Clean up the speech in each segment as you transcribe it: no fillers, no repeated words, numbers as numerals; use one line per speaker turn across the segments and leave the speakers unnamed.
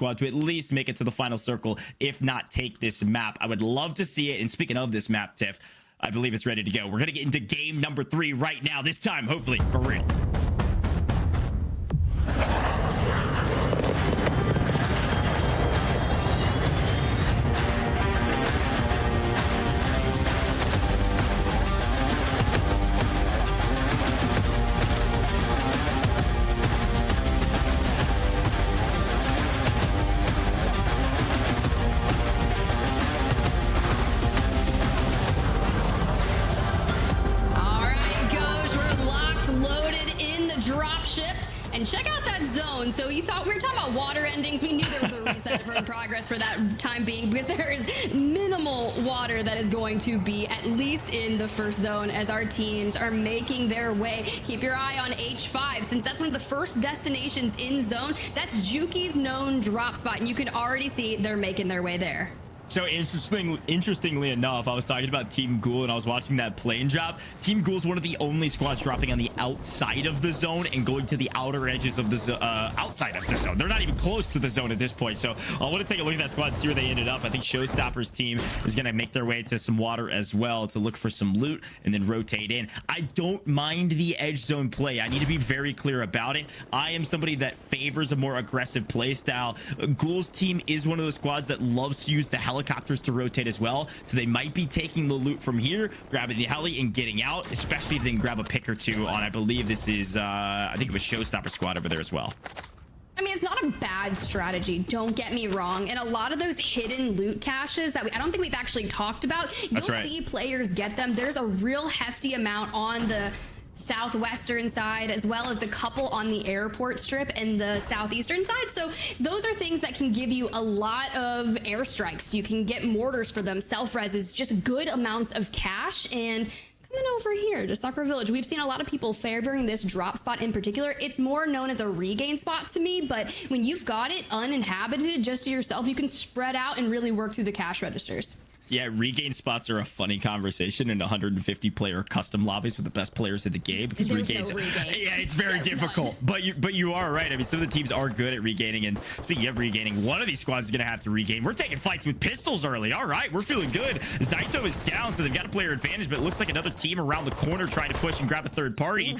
squad to at least make it to the final circle, if not take this map. I would love to see it. And speaking of this map, Tiff, I believe it's ready to go. We're going to get into game number 3 right now. This time, hopefully, for real.
And check out that zone. So you thought we were talking about water endings. We knew there was a reset for progress for that time being, because there is minimal water that is going to be at least in the first zone as our teams are making their way. Keep your eye on H5, since that's one of the first destinations in zone. That's Jukey's known drop spot, and you can already see they're making their way there.
So interestingly enough, I was talking about Team Ghoul and I was watching that plane drop. Team Ghoul is one of the only squads dropping on the outside of the zone and going to the outer edges of the outside of the zone. They're not even close to the zone at this point. So I want to take a look at that squad and see where they ended up. I think Showstopper's team is going to make their way to some water as well to look for some loot and then rotate in. I don't mind the edge zone play. I need to be very clear about it. I am somebody that favors a more aggressive play style. Ghoul's team is one of those squads that loves to use the helicopters to rotate as well, so they might be taking the loot from here, grabbing the heli and getting out, especially if they can grab a pick or two on, I believe this is I think it was Showstopper squad over there as well.
I mean, it's not a bad strategy, don't get me wrong. And a lot of those hidden loot caches that I don't think we've actually talked about, you'll see players get them. There's a real hefty amount on the southwestern side, as well as a couple on the airport strip and the southeastern side. So those are things that can give you a lot of airstrikes. You can get mortars for them, self-reses, just good amounts of cash. And coming over here to Soccer Village, we've seen a lot of people favoring this drop spot in particular. It's more known as a regain spot to me, but when you've got it uninhabited just to yourself, you can spread out and really work through the cash registers.
Yeah, regain spots are a funny conversation in 150 player custom lobbies with the best players in the game, because regains, yeah, it's very difficult. But you are right. I mean, some of the teams are good at regaining, and speaking of regaining, one of these squads is gonna have to regain. We're taking fights with pistols early. All right, we're feeling good. Zyto is down, so they've got a player advantage, but it looks like another team around the corner trying to push and grab a third party.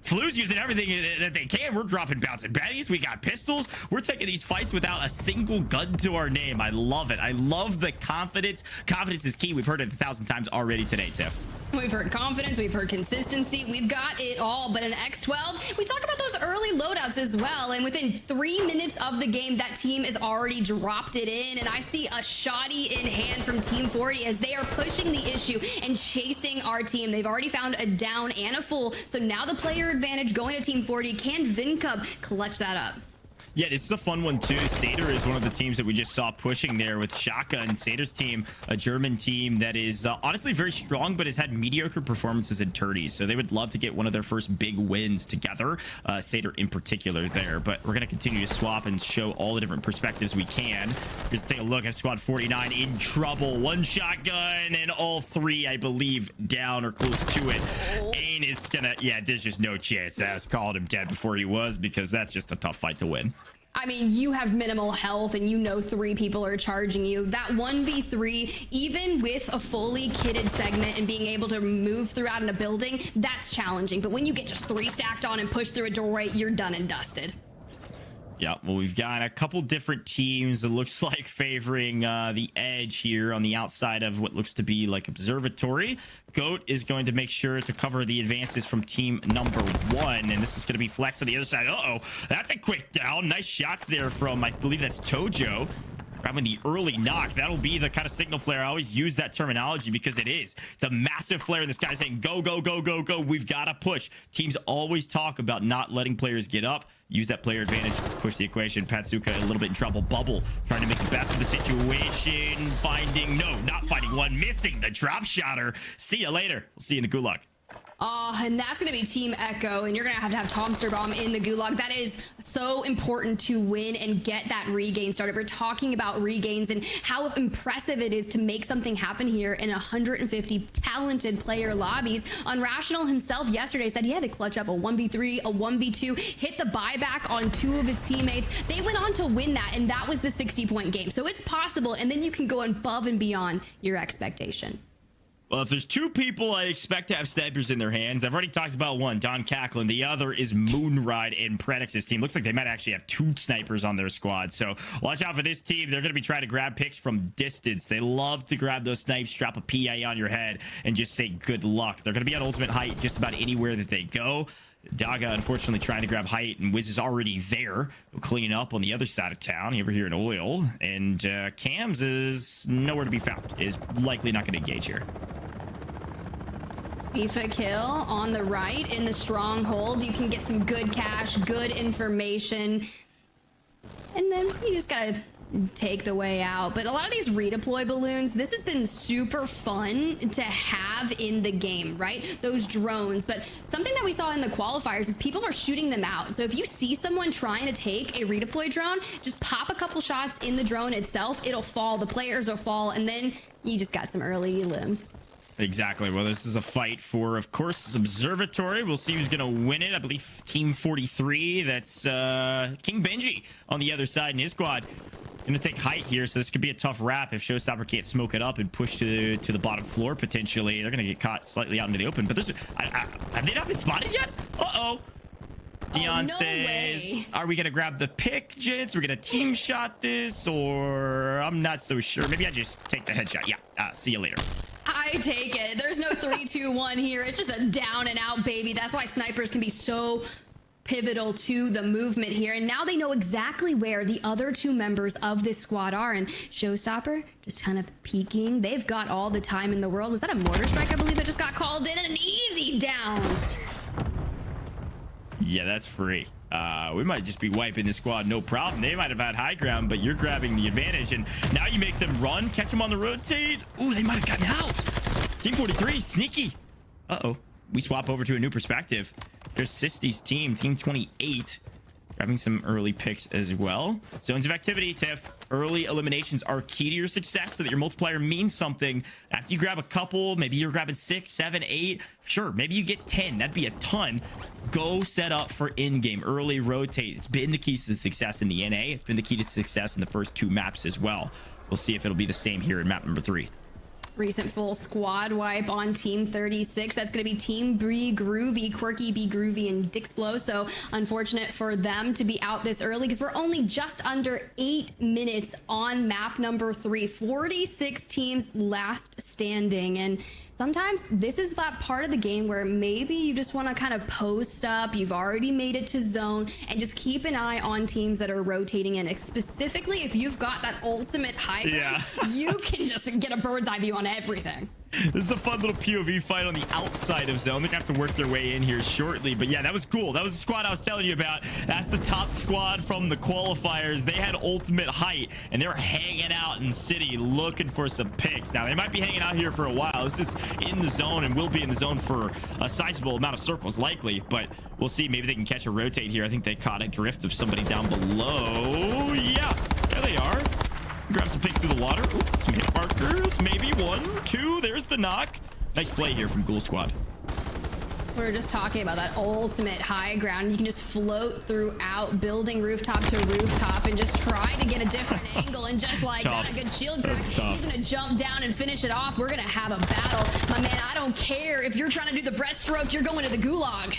Flu's using everything that they can. We're dropping bouncing betties. We got pistols. We're taking these fights without a single gun to our name. I love it. I love the confidence. Confidence is key. We've heard it 1,000 times already today, Tiff.
We've heard confidence, we've heard consistency, we've got it all. But in X12, we talk about those early loadouts as well, and within 3 minutes of the game, that team has already dropped it in. And I see a shoddy in hand from Team 40 as they are pushing the issue and chasing our team. They've already found a down and a full, so now the player advantage going to Team 40. Can VinCub clutch that up?
Yeah, this is a fun one too. Sater is one of the teams that we just saw pushing there with Shaka, and Sater's team, a German team that is honestly very strong, but has had mediocre performances in tourneys. So they would love to get one of their first big wins together, Sater in particular there. But we're going to continue to swap and show all the different perspectives we can. Just take a look at Squad 49 in trouble. One shotgun and all three, I believe, down or close to it. Ain is gonna, yeah, there's just no chance. As called him dead before he was, because that's just a tough fight to win.
I mean, you have minimal health and you know 3 people are charging you. That 1v3, even with a fully kitted segment and being able to move throughout in a building, that's challenging. But when you get just 3 stacked on and push through a doorway, you're done and dusted.
Yeah, well, we've got a couple different teams. It looks like favoring the edge here on the outside of what looks to be like observatory. Goat is going to make sure to cover the advances from team number 1, and this is going to be Flex on the other side. Uh-oh, that's a quick down. Nice shots there from, I believe that's Tojo. Grabbing the early knock. That'll be the kind of signal flare. I always use that terminology because it is. It's a massive flare, and this guy's saying, go, go, go, go, go. We've got to push. Teams always talk about not letting players get up. Use that player advantage, push the equation. Patsuka a little bit in trouble. Bubble trying to make the best of the situation. Finding, no, not finding one. Missing the drop shotter. See you later. We'll see you in the gulag.
And that's going to be Team Echo, and you're going to have Tomster Bomb in the Gulag. That is so important to win and get that regain started. We're talking about regains and how impressive it is to make something happen here in 150 talented player lobbies. Unrational himself yesterday said he had to clutch up a 1v3, a 1v2, hit the buyback on 2 of his teammates. They went on to win that, and that was the 60-point game. So it's possible, and then you can go above and beyond your expectation.
Well, if there's 2 people I expect to have snipers in their hands, I've already talked about one, Don Cacklin. The other is Moonride in Predix's team. Looks like they might actually have 2 snipers on their squad. So watch out for this team. They're going to be trying to grab picks from distance. They love to grab those snipes, strap a PA on your head, and just say good luck. They're going to be on ultimate height just about anywhere that they go. Daga, unfortunately, trying to grab height, and Wiz is already there, cleaning up on the other side of town, over here in oil. And Cams is nowhere to be found. Is likely not going to engage here.
FIFA kill on the right in the stronghold. You can get some good cash, good information, and then you just gotta take the way out. But a lot of these redeploy balloons, this has been super fun to have in the game, right? Those drones. But something that we saw in the qualifiers is people are shooting them out. So if you see someone trying to take a redeploy drone, just pop a couple shots in the drone itself. It'll fall, the players will fall, and then you just got some early limbs.
Exactly. Well, this is a fight for, of course, Observatory. We'll see who's going to win it. I believe Team 43. That's King Benji on the other side in his squad. Going to take height here, so this could be a tough wrap if Showstopper can't smoke it up and push to the bottom floor, potentially. They're going to get caught slightly out into the open. But this, have they not been spotted yet? Uh-oh. Dion says, are we going to grab the pick, gents? We're going to team shot this, or I'm not so sure. Maybe I just take the headshot. Yeah, see you later.
I take it. There's no 3, 2, 1 here. It's just a down and out, baby. That's why snipers can be so pivotal to the movement here. And now they know exactly where the other 2 members of this squad are. And Showstopper just kind of peeking. They've got all the time in the world. Was that a mortar strike, I believe, that just got called in? An easy down.
Yeah, that's free. We might just be wiping the squad, no problem. They might have had high ground, but you're grabbing the advantage, and now you make them run, catch them on the rotate. Ooh, they might have gotten out. Team 43, sneaky. Uh-oh. We swap over to a new perspective. There's Sisty's team, Team 28, grabbing some early picks as well. Zones of activity, Tiff. Early eliminations are key to your success so that your multiplier means something. After you grab a couple, maybe you're grabbing 6, 7, 8. Sure, maybe you get 10. That'd be a ton. Go set up for in-game. Early rotate. It's been the key to success in the NA. It's been the key to success in the first 2 maps as well. We'll see if it'll be the same here in map number 3.
Recent full squad wipe on Team 36. That's going to be Team Bree Groovy, Quirky, B Groovy, and Dixblow. So unfortunate for them to be out this early because we're only just under 8 minutes on map number 3. 46 teams last standing. And sometimes this is that part of the game where maybe you just want to kind of post up. You've already made it to zone and just keep an eye on teams that are rotating in. Specifically, if you've got that ultimate high ground, you can just get a bird's eye view on everything.
This is a fun little POV fight on the outside of zone. They're gonna have to work their way in here shortly, but yeah, that was cool. That was the squad I was telling you about. That's the top squad from the qualifiers. They had ultimate height, and they were hanging out in city looking for some picks. Now, they might be hanging out here for a while. This is in the zone and will be in the zone for a sizable amount of circles, likely, but we'll see. Maybe they can catch a rotate here. I think they caught a drift of somebody down below. Yeah, there they are. Grab some picks through the water. Ooh, some hit markers. Maybe 1, 2. There's the knock. Nice play here from Ghoul Squad.
We were just talking about that ultimate high ground. You can just float throughout building rooftop to rooftop and just try to get a different angle and just like got a good shield crack. He's gonna jump down and finish it off. We're gonna have a battle. My man, I don't care if you're trying to do the breaststroke, you're going to the gulag.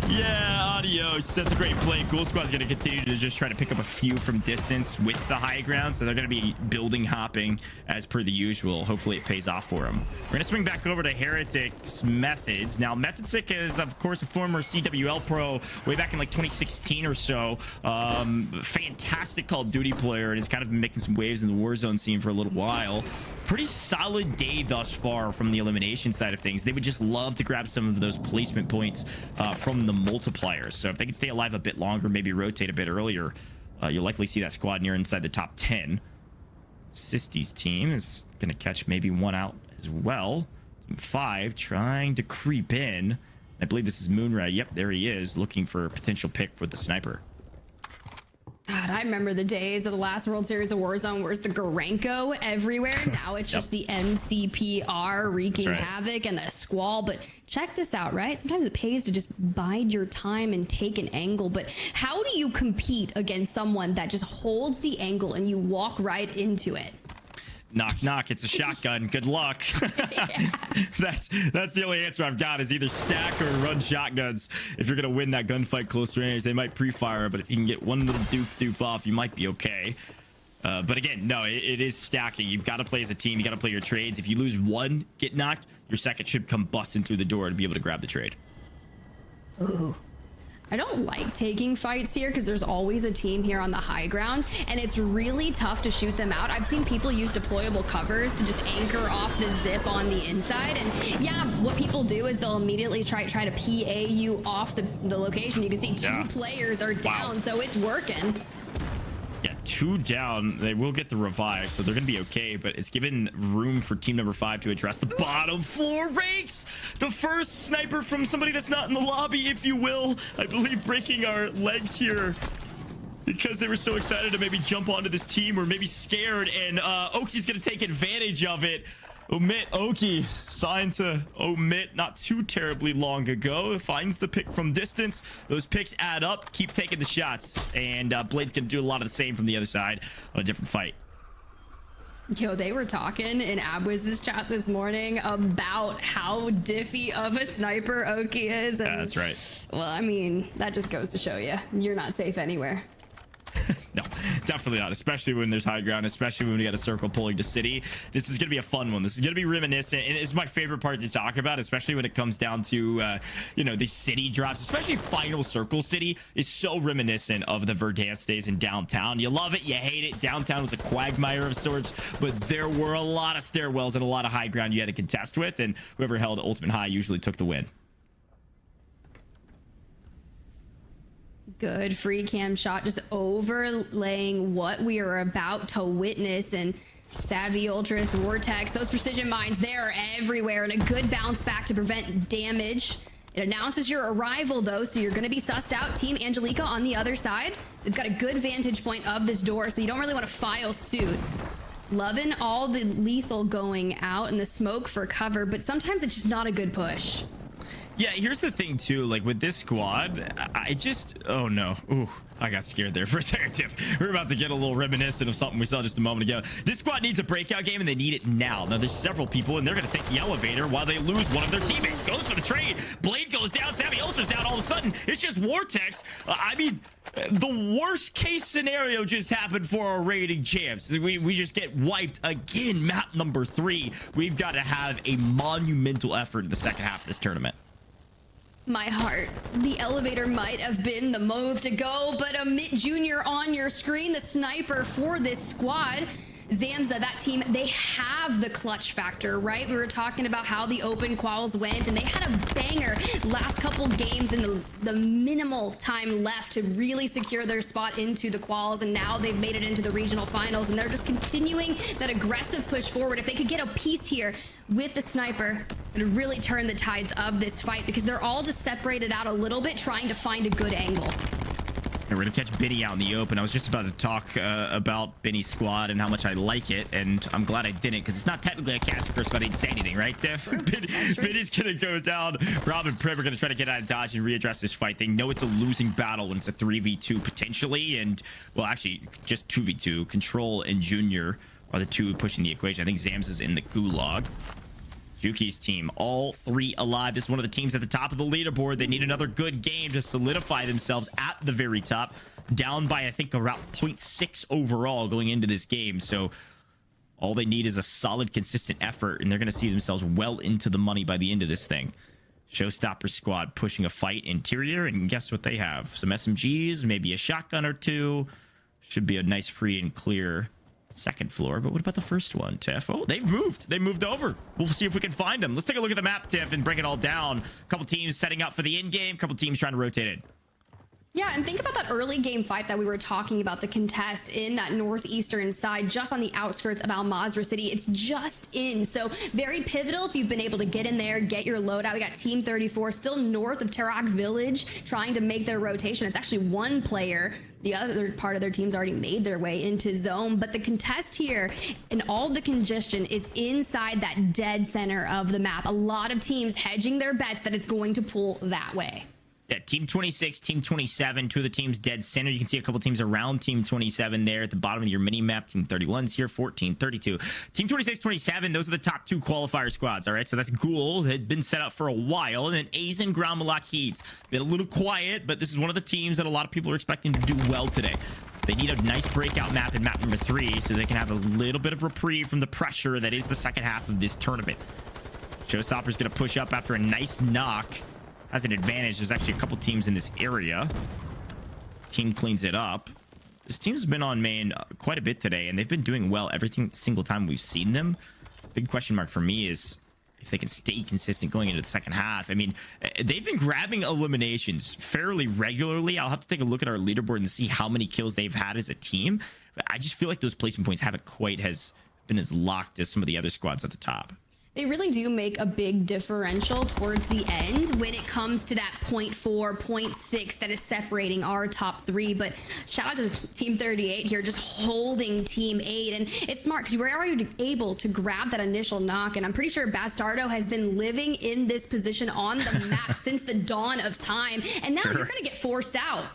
Yeah, adios. That's a great play. Ghoul Squad's going to continue to just try to pick up a few from distance with the high ground, so they're going to be building hopping as per the usual. Hopefully it pays off for them. We're going to swing back over to Heretic's Methods. Now, Methodsick is, of course, a former CWL pro way back in like 2016 or so. Fantastic Call of Duty player, and has kind of been making some waves in the Warzone scene for a little while. Pretty solid day thus far from the elimination side of things. They would just love to grab some of those placement points from the multipliers. So if they can stay alive a bit longer, maybe rotate a bit earlier, you'll likely see that squad near inside the top 10. Sisty's team is going to catch maybe 1 out as well. Team 5 trying to creep in. I believe this is Moonray. Yep, there he is, looking for a potential pick for the sniper.
God, I remember the days of the last World Series of Warzone where it's the Gorenko everywhere. Now it's just the NCPR wreaking havoc and the Squall. But check this out, right? Sometimes it pays to just bide your time and take an angle. But how do you compete against someone that just holds the angle and you walk right into it?
Knock, knock. It's a shotgun. Good luck. That's the only answer I've got is either stack or run shotguns. If you're going to win that gunfight close range, they might pre-fire, but if you can get one little doof off, you might be okay. But again, no, it is stacking. You've got to play as a team. You got to play your trades. If you lose one, get knocked, your second should come busting through the door to be able to grab the trade.
Ooh. I don't like taking fights here because there's always a team here on the high ground and it's really tough to shoot them out. I've seen people use deployable covers to just anchor off the zip on the inside. And yeah, what people do is they'll immediately try to PA you off the location. You can see two players are down, so it's working.
Yeah, 2 down. They will get the revive, so they're going to be okay, but it's given room for team number 5 to address the bottom floor rakes. The first sniper from somebody that's not in the lobby, if you will. I believe breaking our legs here because they were so excited to maybe jump onto this team or maybe scared, and Oki's going to take advantage of it. Oki signed to omit not too terribly long ago. Finds the pick from distance. Those picks add up. Keep taking the shots. And Blade's going to do a lot of the same from the other side on a different fight.
Yo, they were talking in Abwiz's chat this morning about how diffy of a sniper Oki is. And,
that's right.
Well, I mean, that just goes to show you, you're not safe anywhere.
No, definitely not, especially when there's high ground, especially when we got a circle pulling to city. This is going to be a fun one. This is going to be reminiscent, and it's my favorite part to talk about, especially when it comes down to you know, the city drops, especially final circle city is so reminiscent of the Verdansk days in downtown. You love it, you hate it. Downtown was a quagmire of sorts, but there were a lot of stairwells and a lot of high ground you had to contest with, and whoever held ultimate high usually took the win.
Good free cam shot, just overlaying what we are about to witness. And Savvy, Ultras, Vortex, those precision mines, they're everywhere, and a good bounce back to prevent damage. It announces your arrival though, so you're going to be sussed out. Team Angelica on the other side, they've got a good vantage point of this door, so you don't really want to file suit. Loving all the lethal going out and the smoke for cover, but sometimes it's just not a good push.
Yeah, here's the thing too, like with this squad, I just, oh no, ooh, I got scared there for a second, Tiff. We're about to get a little reminiscent of something we saw just a moment ago. This squad needs a breakout game and they need it now. Now there's several people and they're going to take the elevator while they lose one of their teammates. Goes for the trade. Blade goes down, Savvy Ultra's down. All of a sudden, it's just Vortex. I mean, the worst case scenario just happened for our raiding champs. We just get wiped again. Map number 3. We've got to have a monumental effort in the second half of this tournament.
My heart. The elevator might have been the move to go, but Amit Jr. on your screen, the sniper for this squad. Zamza, that team, they have the clutch factor, right? We were talking about how the open quals went, and they had a banger last couple games in the minimal time left to really secure their spot into the quals, and now they've made it into the regional finals, and they're just continuing that aggressive push forward. If they could get a piece here with the sniper, it would really turn the tides of this fight because they're all just separated out a little bit, trying to find a good angle.
We're going to catch Benny out in the open. I was just about to talk about Benny's squad and how much I like it, and I'm glad I didn't because it's not technically a caster curse, but I didn't say anything, right, Tiff? Benny's going to go down. Rob and Priv are going to try to get out of dodge and readdress this fight. They know it's a losing battle when it's a 3v2 potentially, and, well, actually, just 2v2. Control and Junior are the two pushing the equation. I think Zams is in the gulag. Jukeyz team, all 3 alive. This is one of the teams at the top of the leaderboard. They need another good game to solidify themselves at the very top. Down by, I think, around 0.6 overall going into this game. So all they need is a solid, consistent effort, and they're going to see themselves well into the money by the end of this thing. Showstopper squad pushing a fight interior, and guess what they have? Some SMGs, maybe a shotgun or 2. Should be a nice free and clear second floor. But what about the first one, Tiff? Oh, they've moved. They moved over. We'll see if we can find them. Let's take a look at the map, Tiff, and bring it all down. A couple teams setting up for the in game. A couple teams trying to rotate in.
Yeah, and think about that early game fight that we were talking about, the contest in that northeastern side, just on the outskirts of Al Mazrah City. It's just in, so very pivotal if you've been able to get in there, get your loadout. We got Team 34 still north of Tarak Village trying to make their rotation. It's actually one player. The other part of their team's already made their way into zone, but the contest here and all the congestion is inside that dead center of the map. A lot of teams hedging their bets that it's going to pull that way.
Yeah, Team 26, Team 27, two of the teams dead center. You can see a couple teams around Team 27 there at the bottom of your mini map. Team 31's here, 14, 32. Team 26, 27, those are the top two qualifier squads, all right? So that's Ghoul, had been set up for a while. And then Aydan, Ground Malak, been a little quiet, but this is one of the teams that a lot of people are expecting to do well today. They need a nice breakout map in map number 3 so they can have a little bit of reprieve from the pressure that is the second half of this tournament. Showstopper's going to push up after a nice knock. Has an advantage. There's actually a couple teams in this area. Team cleans it up. This team's been on main quite a bit today, and they've been doing well every single time we've seen them. Big question mark for me is if they can stay consistent going into the second half. I mean, they've been grabbing eliminations fairly regularly. I'll have to take a look at our leaderboard and see how many kills they've had as a team. But I just feel like those placement points haven't quite been as locked as some of the other squads at the top.
They really do make a big differential towards the end when it comes to that 0.4, 0.6 that is separating our top 3. But shout out to Team 38 here, just holding Team 8. And it's smart because you were already able to grab that initial knock. And I'm pretty sure Bastardo has been living in this position on the map since the dawn of time. And now you're going to get forced out.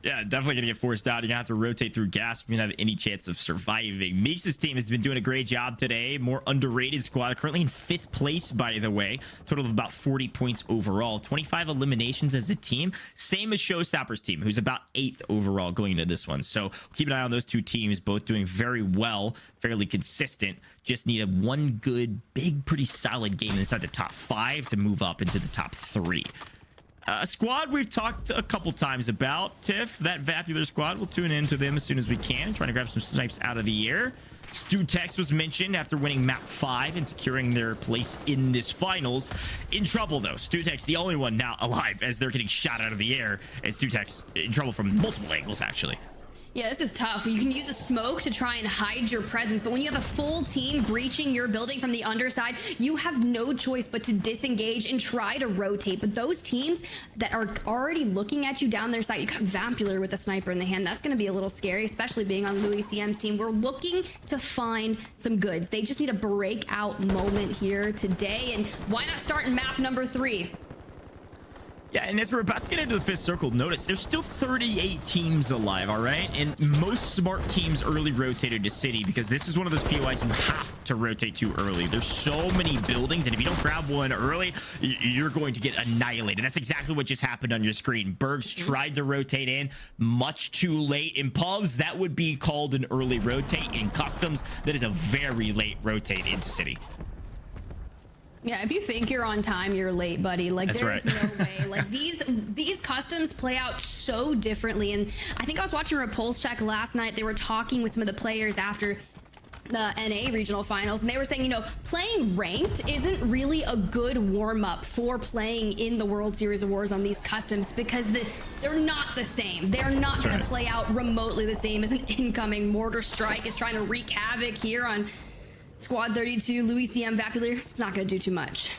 Yeah, definitely gonna get forced out. You're gonna have to rotate through gas if you're gonna have any chance of surviving. Meeks' team has been doing a great job today. More underrated squad, currently in 5th place, by the way. Total of about 40 points overall. 25 eliminations as a team. Same as Showstopper's team, who's about 8th overall going into this one. So keep an eye on those two teams, both doing very well, fairly consistent. Just need a one good, big, pretty solid game inside the top 5 to move up into the top 3. A squad we've talked a couple times about, Tiff, that Vapular squad. We'll tune into them as soon as we can, trying to grab some snipes out of the air. Stutex was mentioned after winning map 5 and securing their place in this finals. In trouble, though. Stutex, the only one now alive as they're getting shot out of the air, and Stutex in trouble from multiple angles, actually.
Yeah, this is tough. You can use a smoke to try and hide your presence, but when you have a full team breaching your building from the underside, you have no choice but to disengage and try to rotate. But those teams that are already looking at you down their side, you got Vapular with a sniper in the hand. That's going to be a little scary, especially being on Louis CM's team. We're looking to find some goods. They just need a breakout moment here today, and why not start in map number 3?
Yeah, and as we're about to get into the 5th circle, notice there's still 38 teams alive, all right? And most smart teams early rotated to city because this is one of those POIs you have to rotate to early. There's so many buildings, and if you don't grab one early, you're going to get annihilated. That's exactly what just happened on your screen. Bergs tried to rotate in much too late. In pubs, that would be called an early rotate. In customs, that is a very late rotate into city.
Yeah, if you think you're on time, you're late, buddy. Like,
That's
there's
right.
no way. Like, these customs play out so differently. And I think I was watching Repulse Check last night. They were talking with some of the players after the NA regional finals, and they were saying, you know, playing ranked isn't really a good warm-up for playing in the World Series of Warzone, these customs, because they're not the same. They're not going to play out remotely the same as an incoming mortar strike is trying to wreak havoc here on Squad 32, Louis CM, Vapular. It's not going to do too much.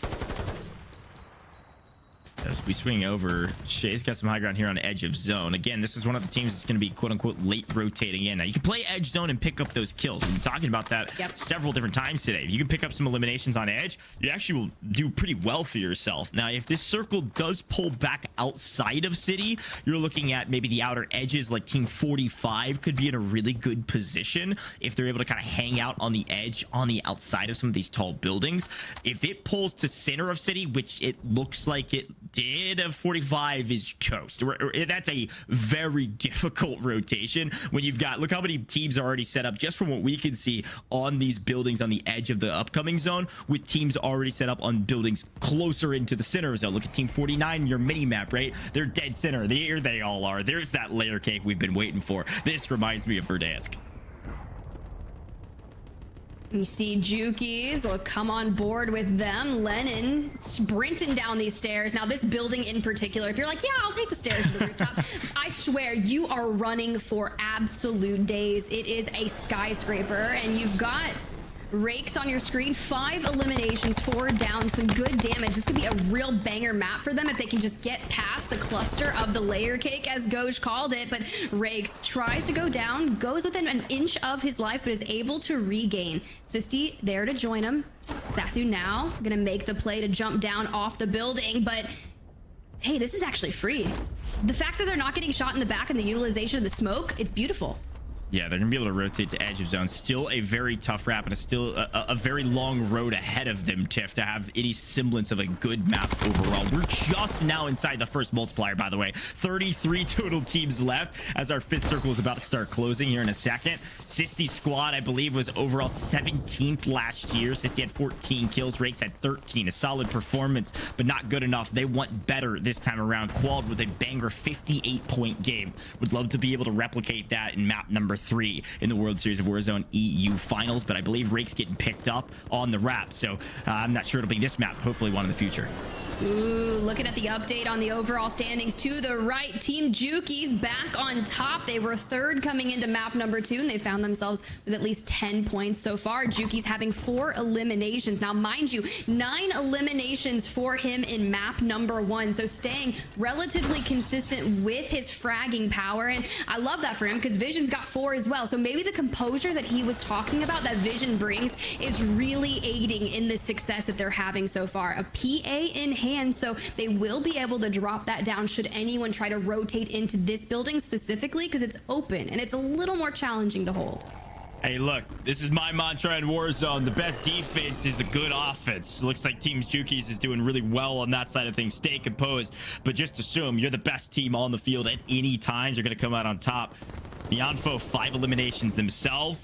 As we swing over, Shay's got some high ground here on edge of zone. Again, this is one of the teams that's going to be quote-unquote late rotating in. Now, you can play edge zone and pick up those kills. We've been talking about that several different times today. If you can pick up some eliminations on edge, you actually will do pretty well for yourself. Now, if this circle does pull back outside of city, you're looking at maybe the outer edges, like Team 45 could be in a really good position if they're able to kind of hang out on the edge, on the outside of some of these tall buildings. If it pulls to center of city, which it looks like it did, 45 is toast. That's a very difficult rotation when you've got, look how many teams are already set up just from what we can see on these buildings on the edge of the upcoming zone, with teams already set up on buildings closer into the center zone. Look at Team 49, your mini map, right? They're dead center. There they all are. There's that layer cake we've been waiting for. This reminds me of Verdansk.
You see Jukeyz will come on board with them. Lenun sprinting down these stairs. Now this building in particular, if you're like, yeah, I'll take the stairs to the rooftop, I swear you are running for absolute days. It is a skyscraper, and you've got rakes on your screen. 5 eliminations, 4 down, some good damage. This could be a real banger map for them if they can just get past the cluster of the layer cake, as Goj called it. But rakes tries to go down, goes within an inch of his life, but is able to regain. Sisty there to join him. Zathu now gonna make the play to jump down off the building, but hey, this is actually free. The fact that they're not getting shot in the back and the utilization of the smoke, it's beautiful.
Yeah, they're gonna be able to rotate to edge of zone. Still a very tough wrap, and still a very long road ahead of them, Tiff, to have any semblance of a good map overall. We're just now inside the first multiplier, by the way. 33 total teams left as our 5th circle is about to start closing here in a second. Sisty's squad, I believe, was overall 17th last year. Sisty had 14 kills. Rakes had 13. A solid performance, but not good enough. They want better this time around. Qualled with a banger 58-point game. Would love to be able to replicate that in map number 3 in the World Series of Warzone EU Finals, but I believe Rake's getting picked up on the wrap, so I'm not sure it'll be this map. Hopefully one in the future.
Ooh, looking at the update on the overall standings to the right, Team Jukeyz back on top. They were 3rd coming into map number 2, and they found themselves with at least 10 points so far. Jukeyz having 4 eliminations. Now, mind you, 9 eliminations for him in map number 1, so staying relatively consistent with his fragging power, and I love that for him because Vision's got 4 as well, so maybe the composure that he was talking about that Vision brings is really aiding in the success that they're having so far. A PA in hand, so they will be able to drop that down should anyone try to rotate into this building specifically, because it's open and it's a little more challenging to hold.
Hey, look, this is my mantra in Warzone. The best defense is a good offense. Looks like Team Jukeyz is doing really well on that side of things. Stay composed, but just assume you're the best team on the field at any times. You're going to come out on top. Neonfo, 5 eliminations themselves.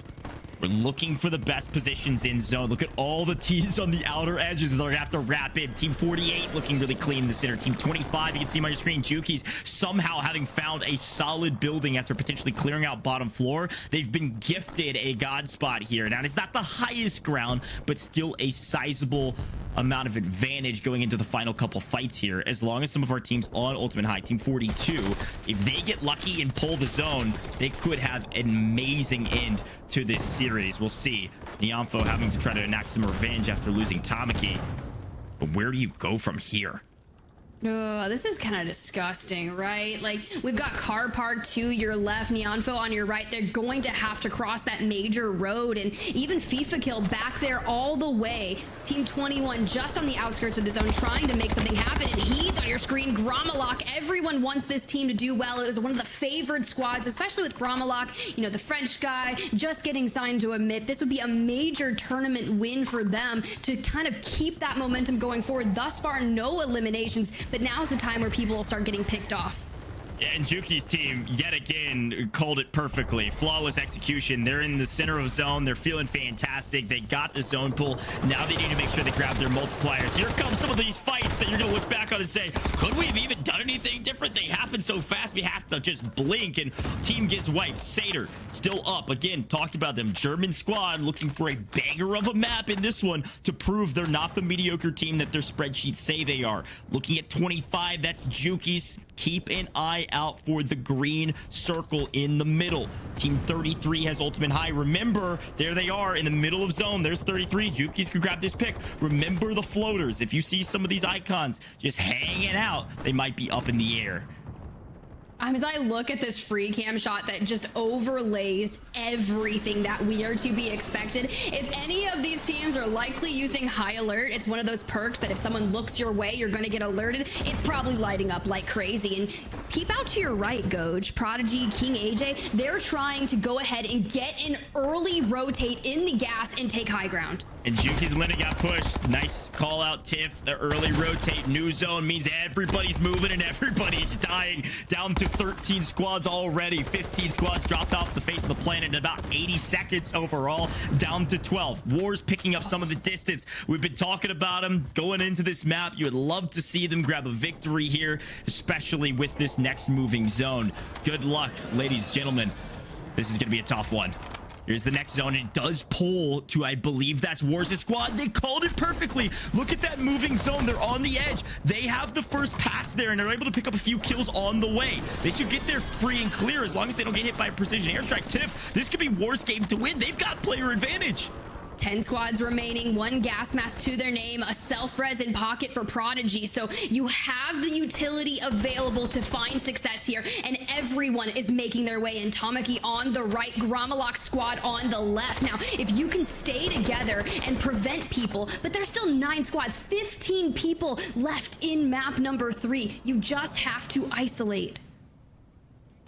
We're looking for the best positions in zone. Look at all the teams on the outer edges that are gonna have to wrap in. Team 48 looking really clean in the center. Team 25, you can see on your screen, Jukeyz somehow having found a solid building after potentially clearing out bottom floor. They've been gifted a god spot here. Now, it's not the highest ground, but still a sizable amount of advantage going into the final couple fights here, as long as some of our teams on ultimate high. Team 42, if they get lucky and pull the zone, they could have an amazing end to this series. We'll see. Neonfo having to try to enact some revenge after losing Tamaki, but where do you go from here?
Oh, this is kind of disgusting, right? Like, we've got car park to your left, Neonfo on your right. They're going to have to cross that major road, and even FIFA Kill back there all the way. Team 21 just on the outskirts of the zone trying to make something happen, and he's on your screen. Gromalok, everyone wants this team to do well. It was one of the favored squads, especially with Gromalok, you know, the French guy just getting signed to admit. This would be a major tournament win for them to kind of keep that momentum going forward. Thus far, no eliminations, but now's the time where people will start getting picked off.
Yeah, and Jukeyz team yet again called it perfectly. Flawless execution. They're in the center of zone. They're feeling fantastic. They got the zone pull. Now they need to make sure they grab their multipliers. Here come some of these fights that you're going to look back on and say, could we have even done anything different? They happen so fast. We have to just blink, and team gets wiped. Satyr still up. Again, talked about them. German squad looking for a banger of a map in this one to prove they're not the mediocre team that their spreadsheets say they are. Looking at 25, that's Jukeyz. Keep an eye out for the green circle in the middle. Team 33 has ultimate high. Remember, there they are in the middle of zone. There's 33. Jukeyz could grab this pick. Remember the floaters. If you see some of these icons just hanging out, they might be up in the air.
As I look at this free cam shot that just overlays everything that we are to be expected, if any of these teams are likely using high alert, it's one of those perks that if someone looks your way, you're going to get alerted. It's probably lighting up like crazy. And peep out to your right, Goj, Prodigy, King AJ, they're trying to go ahead and get an early rotate in the gas and take high ground.
And Jukeyz and Lenun got pushed. Nice call out, Tiff. The early rotate. New zone means everybody's moving and everybody's dying. Down to 13 squads already. 15 squads dropped off the face of the planet in about 80 seconds overall. Down to 12. War's picking up some of the distance. We've been talking about them going into this map. You would love to see them grab a victory here, especially with this next moving zone. Good luck, ladies and gentlemen. This is going to be a tough one. Here's the next zone. It does pull to, I believe that's Wars' squad. They called it perfectly. Look at that moving zone. They're on the edge. They have the first pass there, and they're able to pick up a few kills on the way. They should get there free and clear as long as they don't get hit by a precision airstrike. Tiff, this could be Wars' game to win. They've got player advantage.
10 squads remaining, 1 gas mask to their name, a self-res in pocket for Prodigy. So you have the utility available to find success here, and everyone is making their way in. Tamaki on the right, Gromalok squad on the left. Now, if you can stay together and prevent people, but there's still 9 squads, 15 people left in map number 3. You just have to isolate.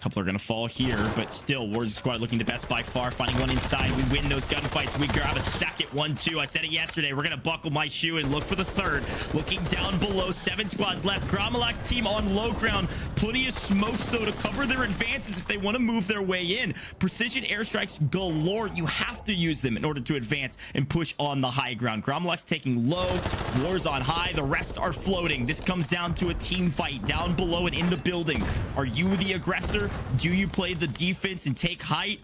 Couple are gonna fall here, but still Wars' squad looking the best by far, finding one inside. We win those gunfights. We grab a second 1-2. I said it yesterday, we're gonna buckle my shoe and look for the third. Looking down below, 7 squads left. Gromalok's team on low ground. Plenty of smokes though to cover their advances if they want to move their way in. Precision airstrikes galore. You have to use them in order to advance and push on the high ground. Gromalok's taking low, Wars on high, the rest are floating. This comes down to a team fight down below and in the building. Are you the aggressor? Do you play the defense and take height?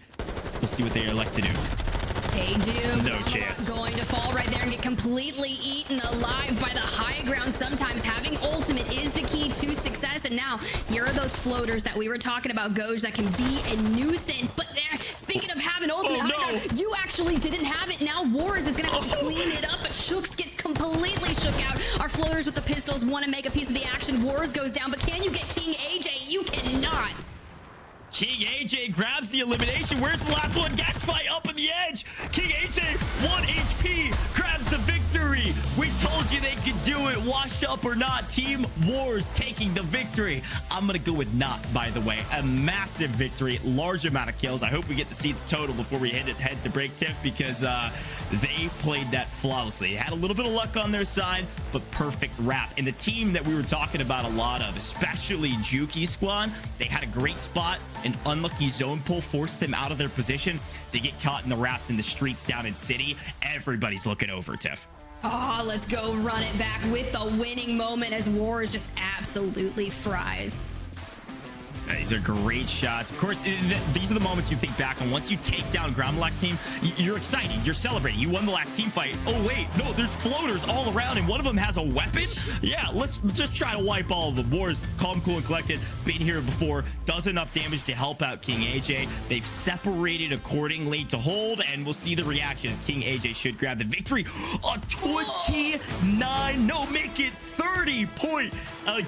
We'll see what they elect to do.
They do.
No chance.
Going to fall right there and get completely eaten alive by the high ground. Sometimes having ultimate is the key to success. And now here are those floaters that we were talking about, Goj, that can be a nuisance. But there, speaking of having ultimate, Aydan, you actually didn't have it. Now Wars is going to have to clean it up, but Shooks gets completely shook out. Our floaters with the pistols want to make a piece of the action. Wars goes down, but can you get King AJ? You cannot.
King AJ grabs the elimination. Where's the last one? Gas fight up on the edge. King AJ, 1 HP, grabs the victory. We told you they could do it. Washed up or not, Team Wars taking the victory. I'm going to go with not, by the way. A massive victory, large amount of kills. I hope we get to see the total before we head to break, Tiff, because they played that flawlessly. They had a little bit of luck on their side, but perfect wrap. And the team that we were talking about a lot of, especially Jukeyz squad, they had a great spot. An unlucky zone pull forced them out of their position. They get caught in the wraps in the streets down in city. Everybody's looking over, Tiff.
Oh, let's go run it back with the winning moment as Wars just absolutely fries.
These are great shots. Of course, these are the moments you think back on. Once you take down Gromalok's team, you're excited. You're celebrating. You won the last team fight. Oh, wait. No, there's floaters all around, and one of them has a weapon? Yeah, let's just try to wipe all of them. Wars, calm, cool, and collected. Been here before. Does enough damage to help out King AJ. They've separated accordingly to hold, and we'll see the reaction. King AJ should grab the victory. A 29. No, make it 30-point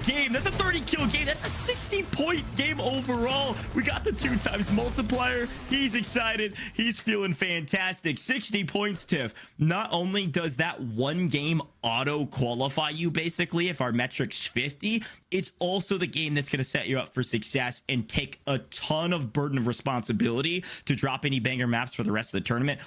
game. That's a 30-kill game. That's a 60-point game overall. We got the 2 times multiplier. He's excited. He's feeling fantastic. 60 points, Tiff. Not only does that one game auto qualify you, basically, if our metric's 50, it's also the game that's going to set you up for success and take a ton of burden of responsibility to drop any banger maps for the rest of the tournament.